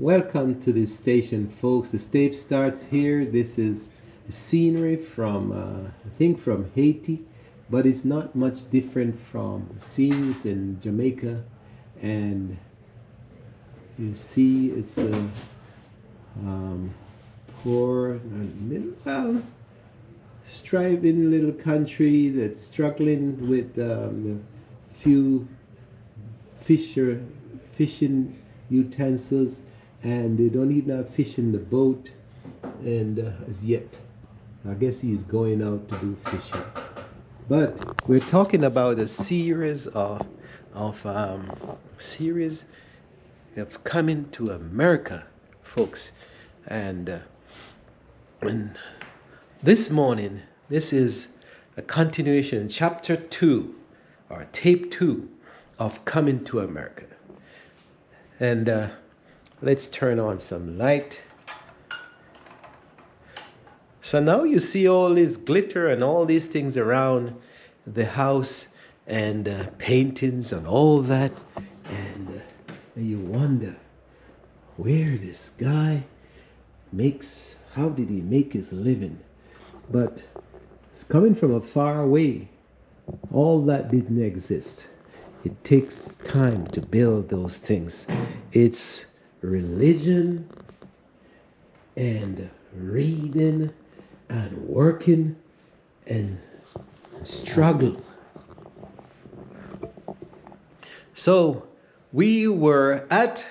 Welcome to this station, folks. The tape starts here. This is scenery from, I think, from Haiti, but it's not much different from scenes in Jamaica. And you see, it's a poor, well, striving little country that's struggling with a few fishing utensils, and they don't even have fish in the boat. And as yet, I guess he's going out to do fishing. But we're talking about a series series of coming to America, folks, and this morning, this is a continuation, chapter 2 or tape 2 of Coming to America. And let's turn on some light. So now you see all this glitter and all these things around the house, and paintings and all that. And you wonder where this guy how did he make his living? But it's coming from a far away. All that didn't exist. It takes time to build those things. It's religion and reading and working and struggle. So we were at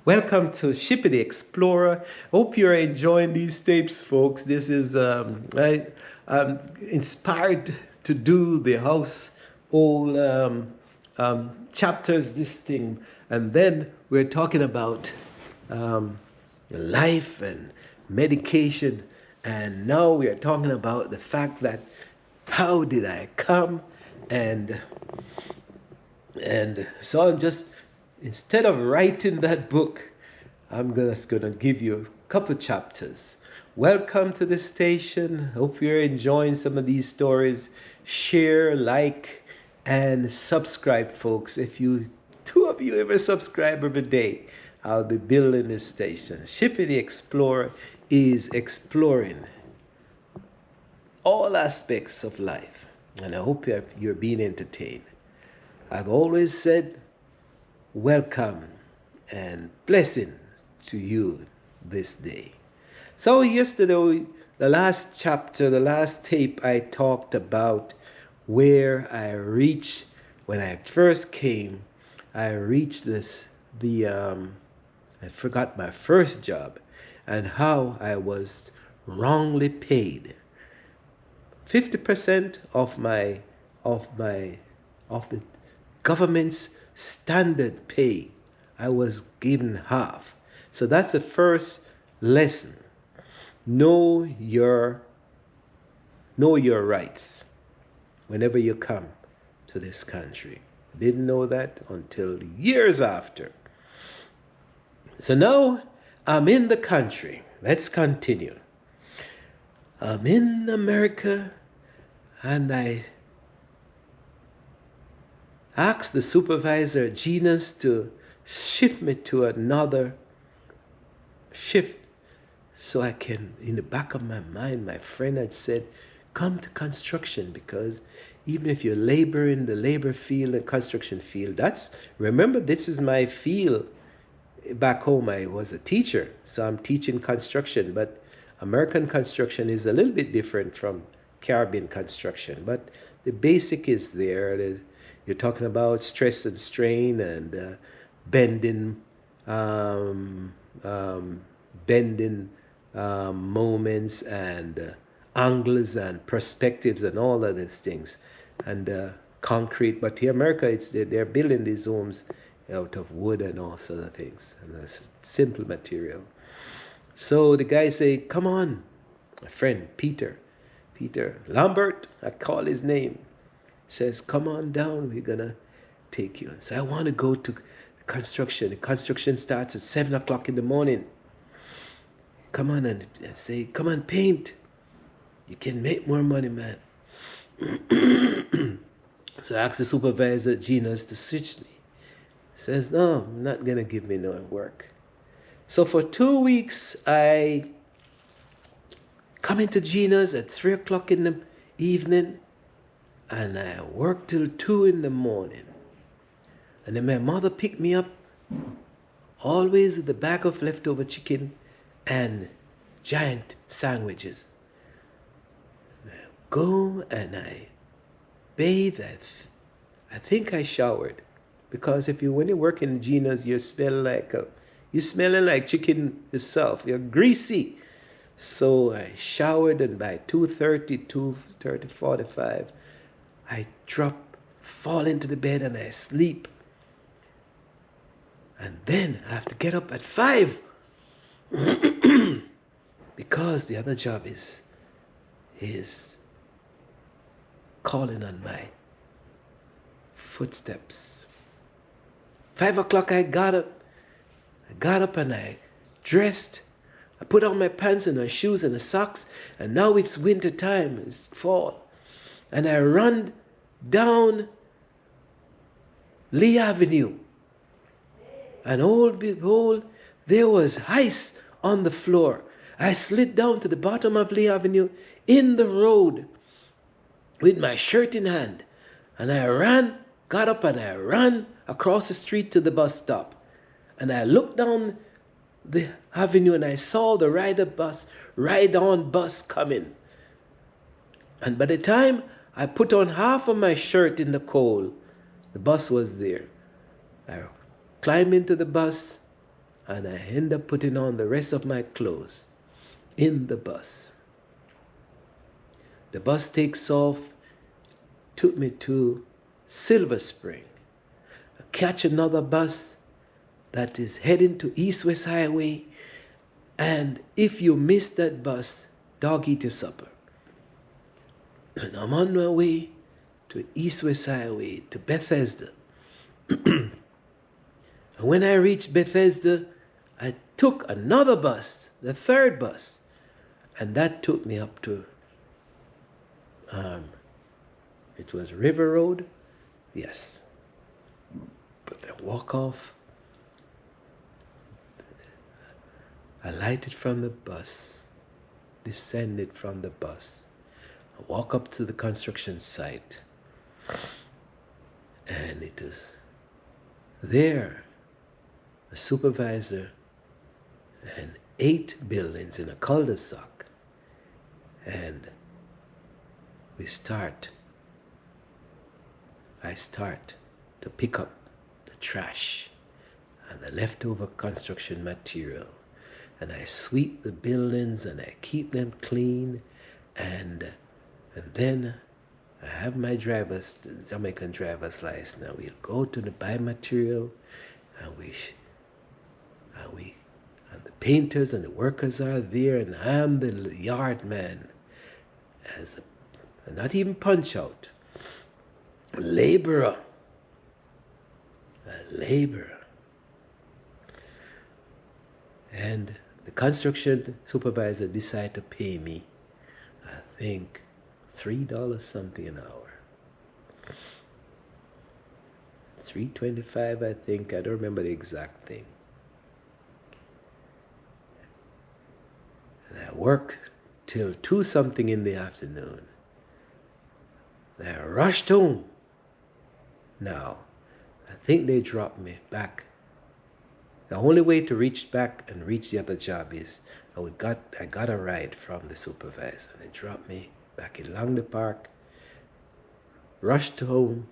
welcome to Shippy the Explorer. Hope you're enjoying these tapes, folks. This is I'm inspired to do the household chapters, this thing, and then we're talking about life and medication, and now we are talking about the fact that how did I come, and so I'm just, instead of writing that book, I'm just gonna give you a couple of chapters. Welcome to the station. Hope you're enjoying some of these stories. Share, like, and subscribe, folks. If two of you ever subscribe every day, I'll be building this station. Shippy the Explorer is exploring all aspects of life, and I hope you're being entertained. I've always said, welcome and blessing to you this day. So yesterday, the last chapter, the last tape, I talked about where I reached when I first came. I reached I forgot my first job and how I was wrongly paid. 50% of the government's standard pay, I was given half. So that's the first lesson. Know your rights whenever you come to this country. Didn't know that until years after. So now I'm in the country. Let's continue. I'm in America, and I asked the supervisor, Genus, to shift me to another shift so I can, in the back of my mind, my friend had said, come to construction, because even if you labor in the labor field and construction field, remember, this is my field. Back home, I was a teacher, so I'm teaching construction, but American construction is a little bit different from Caribbean construction, but the basic is there. You're talking about stress and strain and bending moments and angles and perspectives and all of these things, and concrete. But here in America, they're building these homes out of wood and all sort of things, and that's simple material. So the guy say, come on, my friend Peter Lambert, I call his name, says, come on down, we're gonna take you. So I want to go to construction. The construction starts at 7 o'clock in the morning. Come on, and I say, come on, paint. You can make more money, man. So I asked the supervisor, Genus, to switch me. He says, no, I'm not gonna give me no work. So for 2 weeks, I come into Gina's at 3 o'clock in the evening, and I work till 2 in the morning. And then my mother picked me up, always with a bag of leftover chicken and giant sandwiches. And I go and I bathe. I think I showered, because when you work in Gina's, you smelling like chicken yourself. You're greasy. So I showered, and by 2:30, 45, I fall into the bed and I sleep. And then I have to get up at 5 because the other job is calling on my footsteps. 5 o'clock I got up. And I dressed. I put on my pants and my shoes and the socks, and now it's winter time, it's fall. And I run down Lee Avenue. And behold, there was ice on the floor. I slid down to the bottom of Lee Avenue in the road with my shirt in hand. And I got up and I ran across the street to the bus stop. And I looked down the avenue and I saw the ride-on bus coming. And by the time I put on half of my shirt in the cold, the bus was there. I climbed into the bus and I ended up putting on the rest of my clothes in the bus. The bus takes off, took me to Silver Spring. I catch another bus that is heading to East-West Highway, and if you miss that bus, dog eat your supper. And I'm on my way to East-West Highway to Bethesda. And when I reached Bethesda, I took another bus, the third bus, and that took me up to, it was River Road, yes. But I walk off. I alighted from the bus, descended from the bus. I walk up to the construction site, and it is there, a supervisor and 8 buildings in a cul-de-sac. And I start to pick up the trash and the leftover construction material. And I sweep the buildings and I keep them clean. And then I have my Jamaican driver's license. Now we'll go to the buy material, and the painters and the workers are there, and I'm the yard man, not even punch out, a laborer. And the construction supervisor decided to pay me, I think, $3 something an hour. $3.25, I think. I don't remember the exact thing. And I worked till 2 something in the afternoon. And I rushed home. Now, I think they dropped me back. The only way to reach back and reach the other job is I got a ride from the supervisor. They dropped me back along the park, rushed home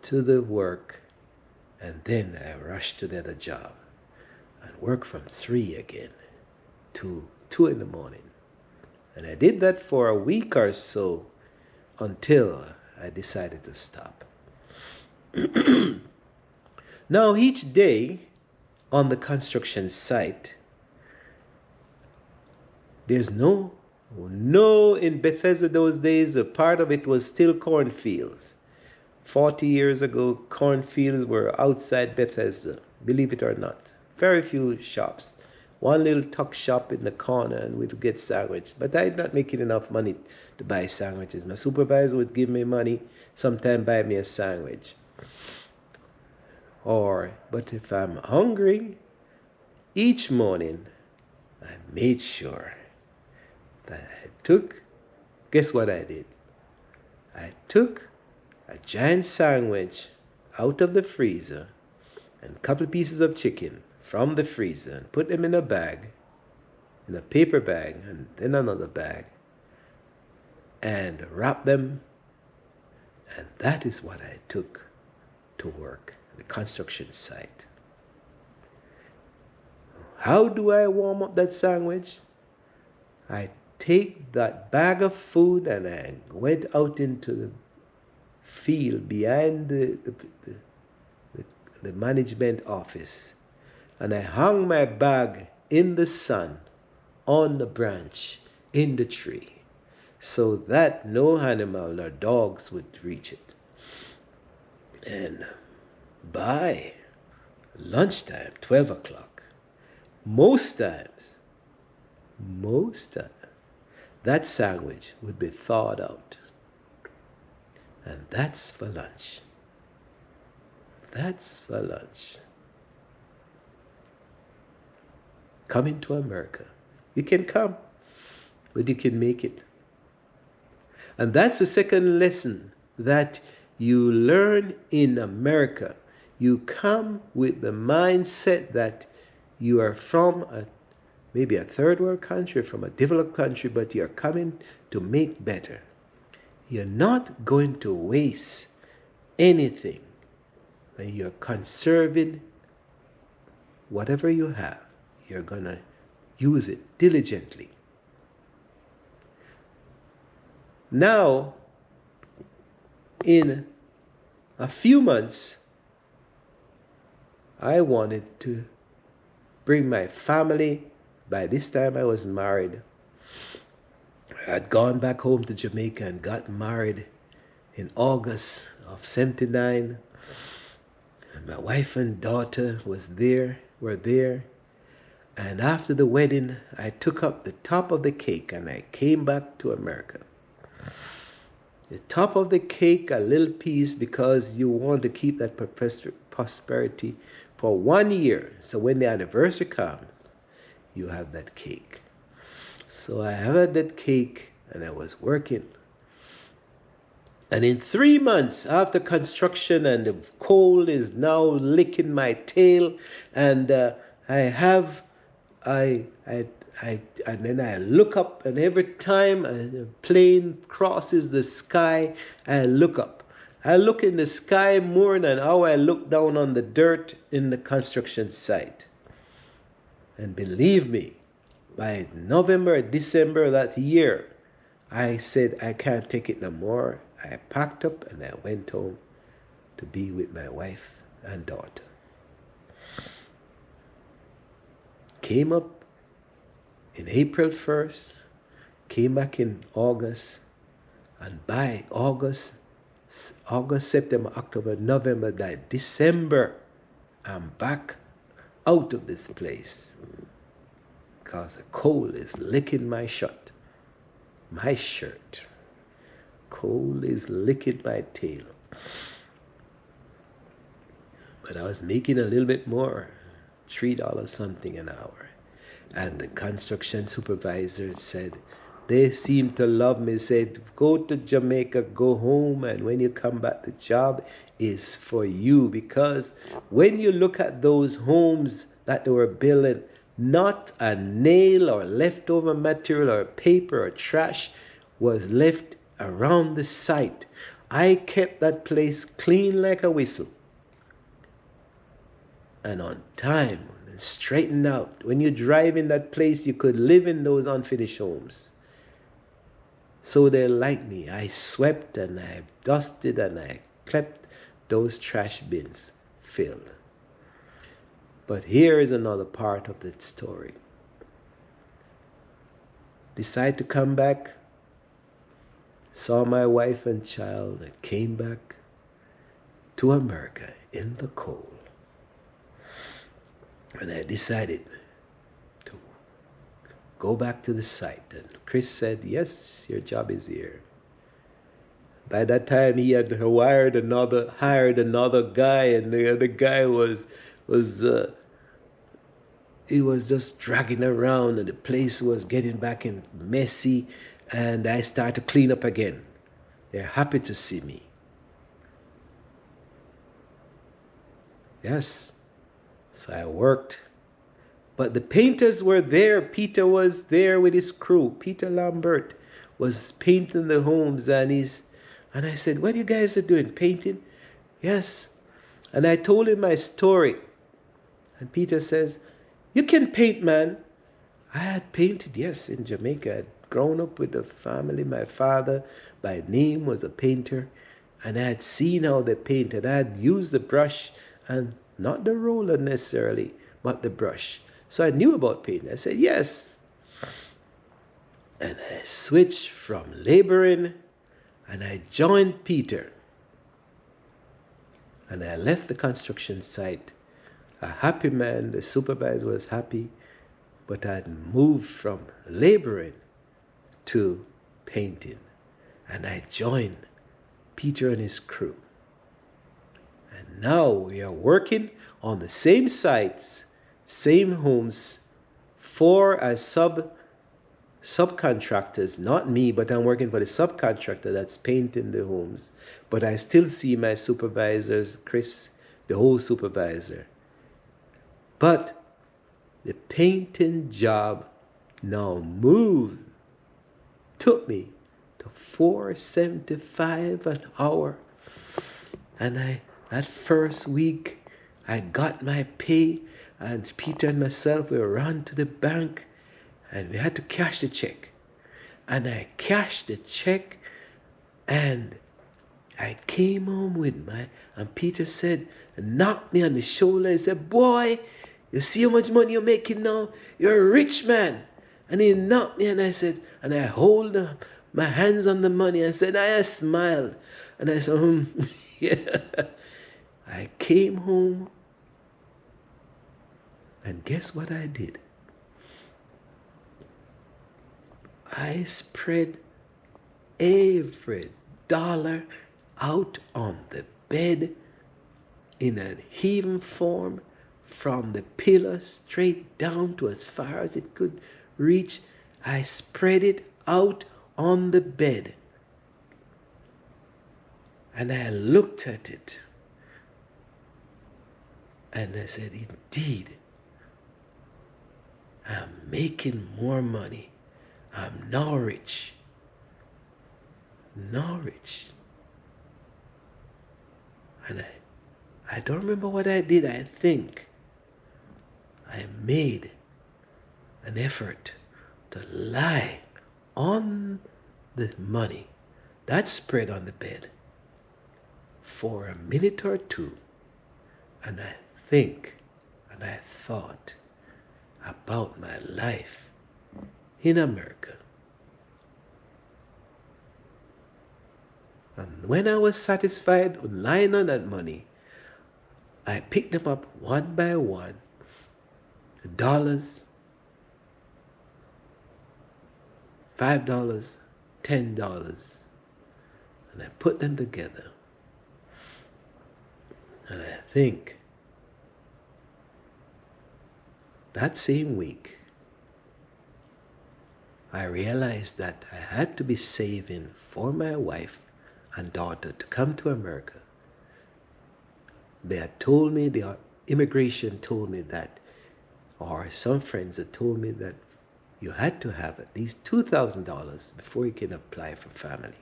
to the work, and then I rushed to the other job and worked from 3 again to 2 in the morning. And I did that for a week or so until I decided to stop. Now, each day on the construction site, there's no, in Bethesda those days, a part of it was still cornfields. 40 years ago, cornfields were outside Bethesda, believe it or not. Very few shops. One little tuck shop in the corner, and we'd get sandwich. But I'm not making enough money to buy sandwiches. My supervisor would give me money, sometime buy me a sandwich. But if I'm hungry, each morning I made sure that I took, guess what I did? I took a giant sandwich out of the freezer and a couple pieces of chicken from the freezer and put them in a bag, in a paper bag, and then another bag, and wrap them. And that is what I took to work, the construction site. How do I warm up that sandwich? I take that bag of food and I went out into the field behind the management office, and I hung my bag in the sun on the branch in the tree so that no animal or dogs would reach it. And by lunchtime, 12 o'clock, most times, that sandwich would be thawed out. And that's for lunch. That's for lunch. Coming to America. You can come, but you can make it. And that's the second lesson that you learn in America. You come with the mindset that you are from maybe a third world country, from a developed country, but you're coming to make better. You're not going to waste anything. And you're conserving whatever you have. You're going to use it diligently. Now, in a few months, I wanted to bring my family. By this time, I was married. I had gone back home to Jamaica and got married in August of '79. And my wife and daughter were there. And after the wedding, I took up the top of the cake and I came back to America. The top of the cake, a little piece, because you want to keep that prosperity for 1 year. So when the anniversary comes, you have that cake. So I had that cake and I was working. And in 3 months after construction, and the cold is now licking my tail, and and then I look up, and every time a plane crosses the sky, I look up. I look in the sky more than how I look down on the dirt in the construction site. And believe me, by November, December that year, I said, I can't take it no more. I packed up and I went home to be with my wife and daughter. Came up in April 1st, came back in August, and by August, September, October, November, that December, I'm back out of this place because the cold is licking my shirt. Cold is licking my tail. But I was making a little bit more, $3 something an hour. And the construction supervisor said, they seem to love me, said, go to Jamaica, go home, and when you come back, the job is for you. Because when you look at those homes that they were building, not a nail or leftover material or paper or trash was left around the site. I kept that place clean like a whistle. And on time, and straightened out. When you drive in that place, you could live in those unfinished homes. So they liked me. I swept and I dusted and I kept those trash bins filled. But here is another part of the story. Decided to come back, saw my wife and child, and came back to America in the cold. And I decided to go back to the site. And Chris said, yes, your job is here. By that time, he had hired another guy, and the other guy was it was just dragging around and the place was getting back in messy, and I started to clean up again. They're happy to see me. Yes. So I worked. But the painters were there. Peter was there with his crew. Peter Lambert was painting the homes, and I said, "What you guys are doing? Painting?" "Yes." And I told him my story. And Peter says, "You can paint, man." I had painted, yes, in Jamaica. I had grown up with a family. My father, by name, was a painter. And I had seen how they painted. I had used the brush, and not the roller necessarily, but the brush. So I knew about painting. I said, "Yes." And I switched from laboring, and I joined Peter. And I left the construction site a happy man. The supervisor was happy, but I had moved from laboring to painting. And I joined Peter and his crew. And now we are working on the same sites, same homes, as subcontractors, not me, but I'm working for the subcontractor that's painting the homes. But I still see my supervisors, Chris, the whole supervisor. But the painting job now took me to $4.75 an hour. And that first week, I got my pay, and Peter and myself, we ran to the bank, and we had to cash the check. And I cashed the check, and I came home and Peter said, knocked me on the shoulder. He said, "Boy, you see how much money you're making now? You're a rich man." And he knocked me, and I said, and I hold my hands on the money. I said, I smiled. And I said, yeah. I came home, and guess what I did? I spread every dollar out on the bed in an even form, from the pillar straight down to as far as it could reach. I spread it out on the bed, and I looked at it, and I said, indeed, I'm making more money. I'm now rich. Now rich. And I don't remember what I did. I think I made an effort to lie on the money that spread on the bed for a minute or two, and I think and I thought about my life in America. And when I was satisfied with lying on that money, I picked them up one by one, the dollars, $5, $10, and I put them together. And I think that same week, I realized that I had to be saving for my wife and daughter to come to America. They had told me, the immigration told me that, or some friends had told me that you had to have at least $2,000 before you can apply for family.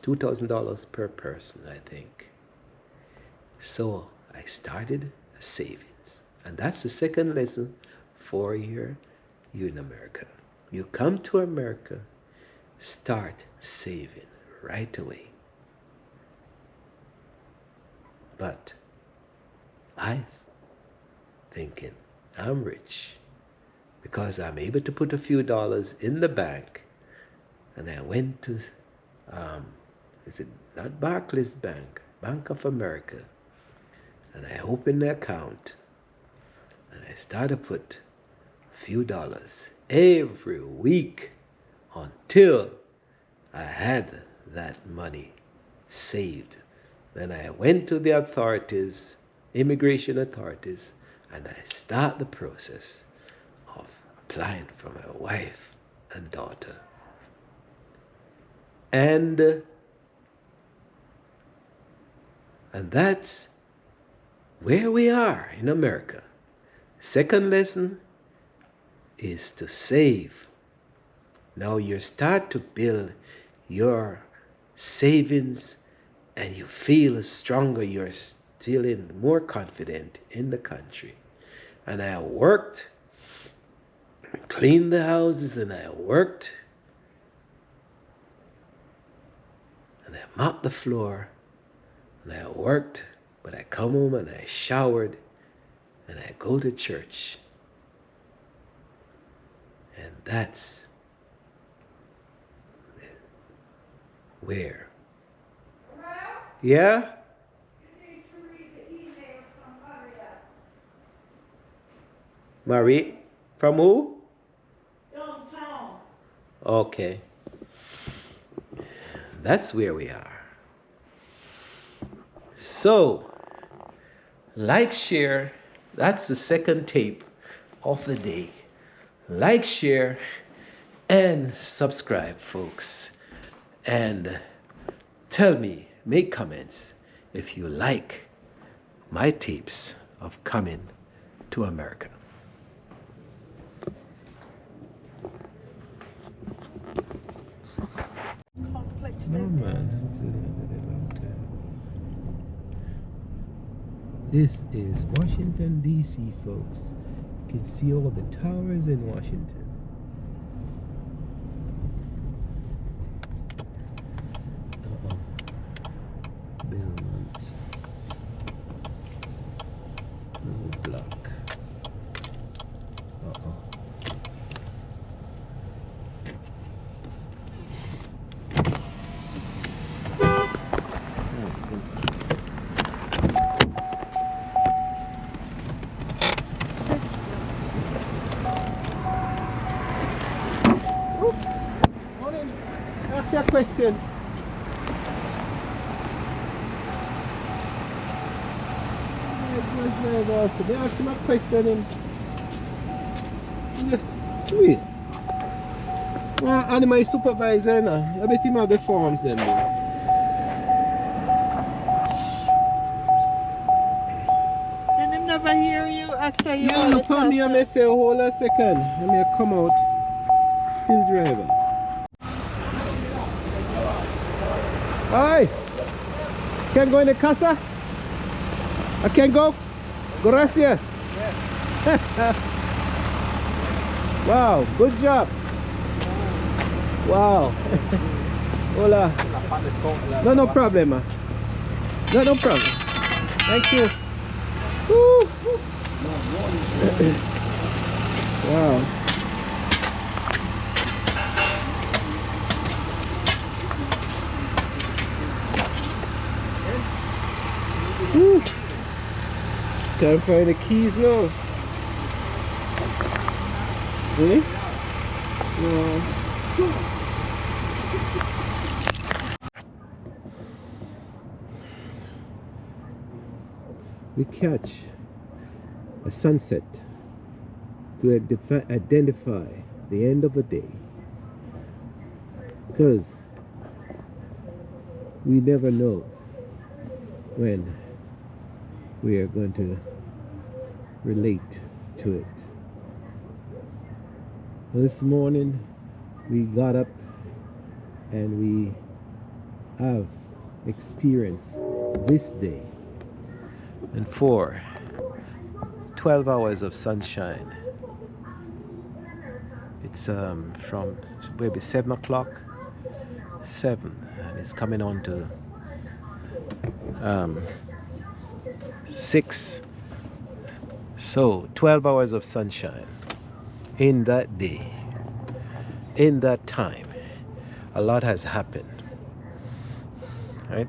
$2,000 per person, I think. So I started a savings. And that's the second lesson for you in America. You come to America, start saving right away. But I'm thinking I'm rich because I'm able to put a few dollars in the bank. And I went to, is it not Barclays Bank, Bank of America. And I opened the account, and I started to put a few dollars every week until I had that money saved. Then I went to the authorities, immigration authorities, and I start the process of applying for my wife and daughter. And that's where we are in America. Second lesson is to save. Now you start to build your savings and you feel stronger. You're feeling more confident in the country. And I worked, cleaned the houses, and I worked, and I mopped the floor, and I worked, but I come home and I showered, and I go to church. And that's where. Yeah? You need to read the email from Maria. Marie? From who? Downtown. Okay. That's where we are. So, like, share. That's the second tape of the day. Like, share, and subscribe, folks. And tell me, make comments if you like my tapes of coming to America. Complex. No, man. This is Washington, D.C., folks. You can see all the towers in Washington. Belmont. Little block. Oops. Morning. Ask your question. They ask him a question and just wait. And my supervisor now. I bet him have the forms then. Can him never hear you? I say you Yeah, upon me I may say hold a second. I may come out. Still driver. Hi. Can go in the casa? I can go? Gracias. Wow, good job. Wow. Hola. No problem. No problem. Thank you. Woo. Wow. Woo. Can't find the keys now. Really? No. We catch a sunset to identify the end of the day, because we never know when we are going to relate to it. This morning we got up and we have experienced this day, and for 12 hours of sunshine. It's from maybe 7 o'clock, 7, and it's coming on to 6. So 12 hours of sunshine in that day. In that time, a lot has happened, right?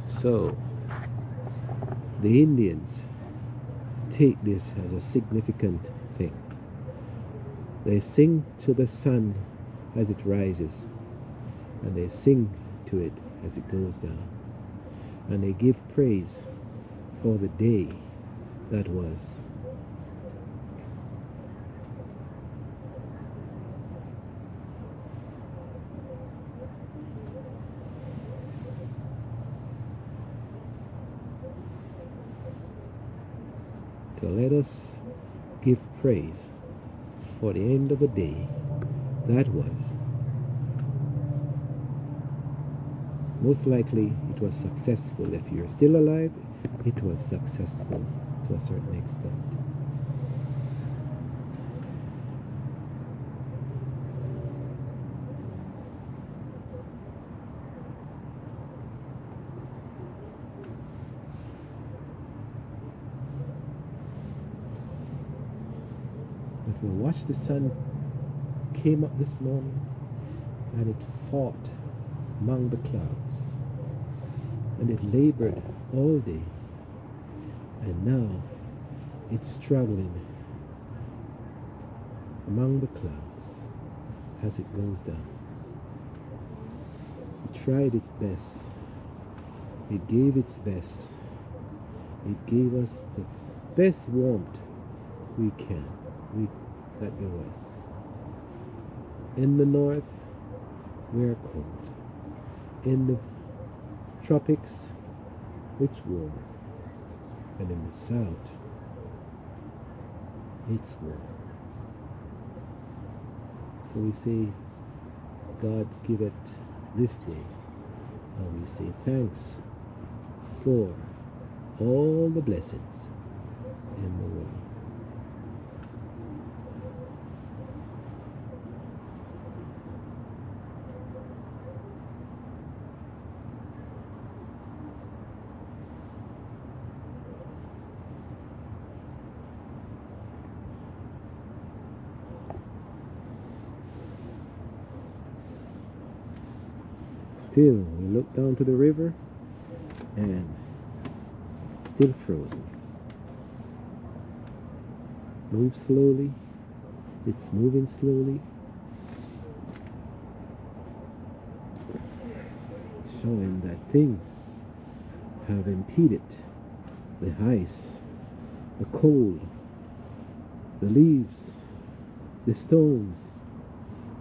So the Indians take this as a significant thing. They sing to the sun as it rises, and they sing to it as it goes down. And they give praise for the day that was. So let us give praise for the end of a day that was. Most likely it was successful. If you're still alive, it was successful to a certain extent. But we watched the sun came up this morning and it fought among the clouds, and it labored all day, and now it's struggling among the clouds as it goes down. It tried its best, it gave its best, it gave us the best warmth that there was. In the north, we're cold. In the tropics, it's warm. And in the south, it's warm. So we say, God give it this day. And we say thanks for all the blessings in the world. Still, we look down to the river and it's still frozen. Move slowly. It's moving slowly. Showing that things have impeded the ice, the cold, the leaves, the stones,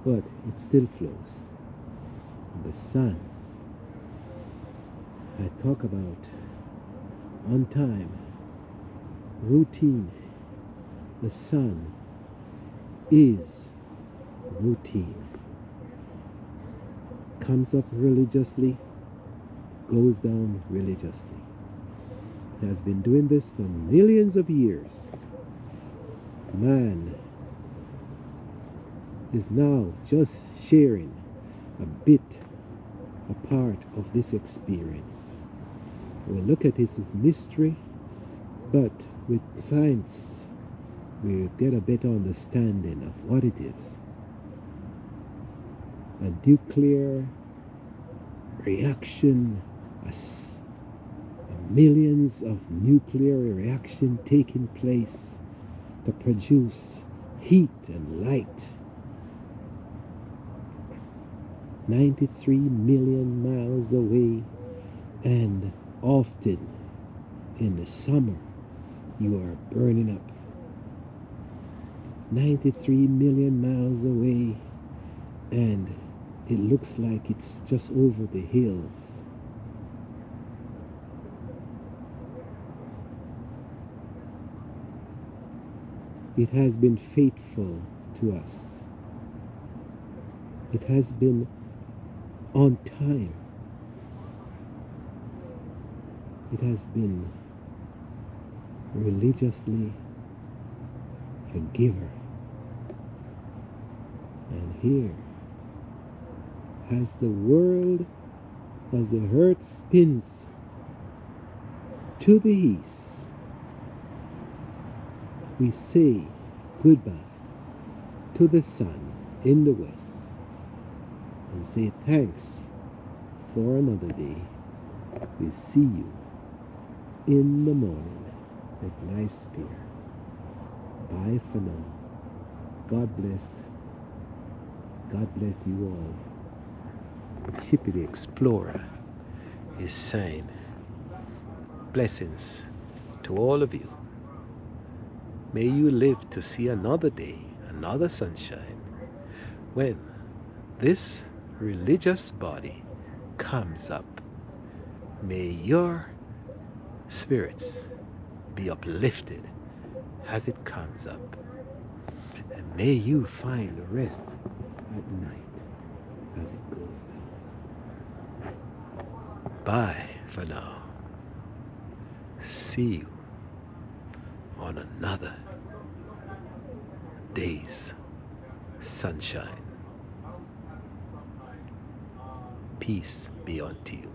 but it still flows. The sun, I talk about on time, routine. The sun is routine. Comes up religiously, goes down religiously. It has been doing this for millions of years. Man is now just sharing a bit, a part of this experience. We look at this as mystery, but with science, we get a better understanding of what it is. A nuclear reaction, millions of nuclear reaction taking place to produce heat and light. 93 million miles away, and often in the summer you are burning up. 93 million miles away, and it looks like it's just over the hills. It has been faithful to us. It has been on time. It has been religiously a giver. And here, as the world, as the earth spins to the east, we say goodbye to the sun in the west and say thanks for another day. We see you in the morning at Life Spear. Bye for now. God bless. God bless you all. Shippy the Explorer is saying blessings to all of you. May you live to see another day, another sunshine, when this religious body comes up. May your spirits be uplifted as it comes up. And may you find rest at night as it goes down. Bye for now. See you on another day's sunshine. Peace be unto you.